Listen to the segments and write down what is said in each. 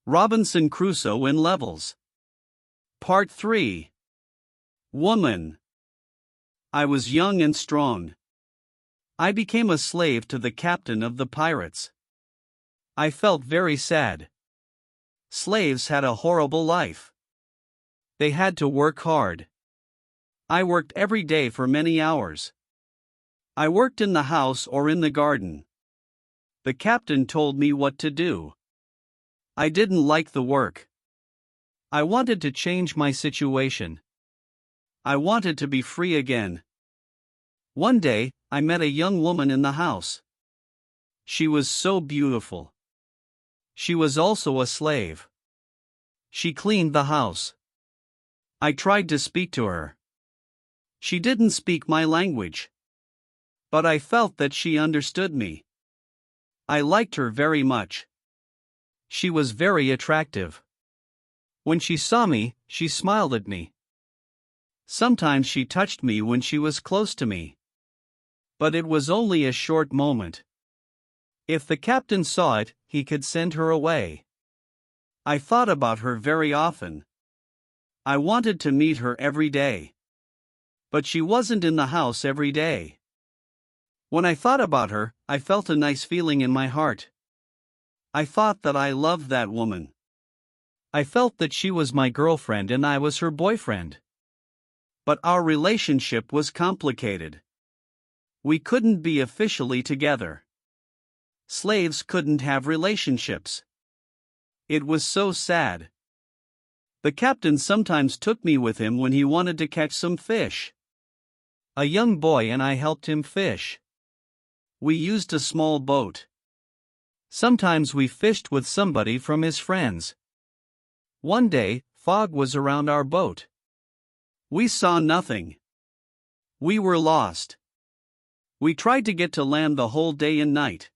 Robinson Crusoe in Levels. Part 3. Woman. I was young and strong. I became a slave to the captain of the pirates. I felt very sad. Slaves had a horrible life. They had to work hard. I worked every day for many hours. I worked in the house or in the garden. The captain told me what to do. I didn't like the work. I wanted to change my situation. I wanted to be free again. One day, I met a young woman in the house. She was so beautiful. She was also a slave. She cleaned the house. I tried to speak to her. She didn't speak my language. But I felt that she understood me. I liked her very much. She was very attractive. When she saw me, she smiled at me. Sometimes she touched me when she was close to me. But it was only a short moment. If the captain saw it, he could send her away. I thought about her very often. I wanted to meet her every day. But she wasn't in the house every day. When I thought about her, I felt a nice feeling in my heart. I thought that I loved that woman. I felt that she was my girlfriend and I was her boyfriend. But our relationship was complicated. We couldn't be officially together. Slaves couldn't have relationships. It was so sad. The captain sometimes took me with him when he wanted to catch some fish. A young boy and I helped him fish. We used a small boat. Sometimes we fished with somebody from his friends. One day, fog was around our boat. We saw nothing. We were lost. We tried to get to land the whole day and night.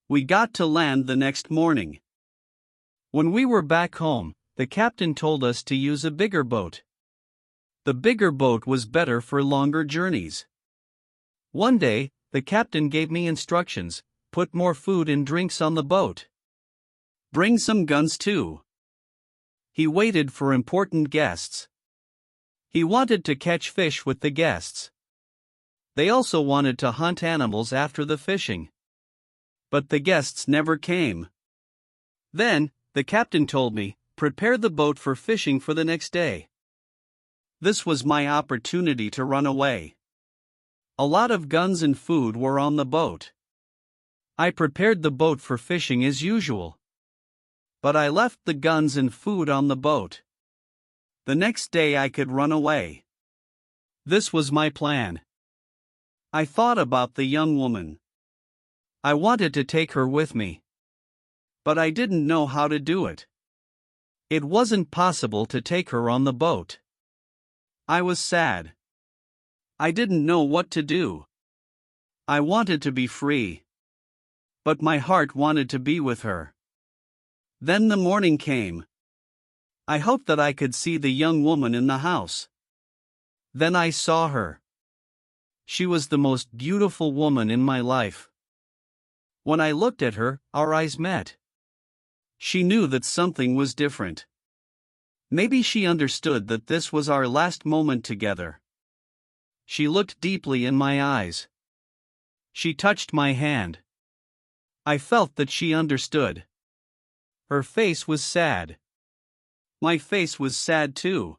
We got to land the next morning. When we were back home, the captain told us to use a bigger boat. The bigger boat was better for longer journeys. One day, the captain gave me instructions: put more food and drinks on the boat. Bring some guns too. He waited for important guests. He wanted to catch fish with the guests. They also wanted to hunt animals after the fishing. But the guests never came. Then, the captain told me, prepare the boat for fishing for the next day. This was my opportunity to run away. A lot of guns and food were on the boat. I prepared the boat for fishing as usual. But I left the guns and food on the boat. The next day I could run away. This was my plan. I thought about the young woman. I wanted to take her with me. But I didn't know how to do it. It wasn't possible to take her on the boat. I was sad. I didn't know what to do. I wanted to be free. But my heart wanted to be with her. Then the morning came. I hoped that I could see the young woman in the house. Then I saw her. She was the most beautiful woman in my life. When I looked at her, our eyes met. She knew that something was different. Maybe she understood that this was our last moment together. She looked deeply in my eyes. She touched my hand. I felt that she understood. Her face was sad. My face was sad too.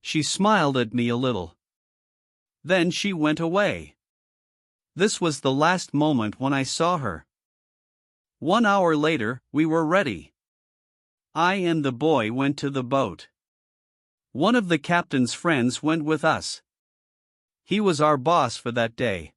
She smiled at me a little. Then she went away. This was the last moment when I saw her. 1 hour later, we were ready. I and the boy went to the boat. One of the captain's friends went with us. He was our boss for that day.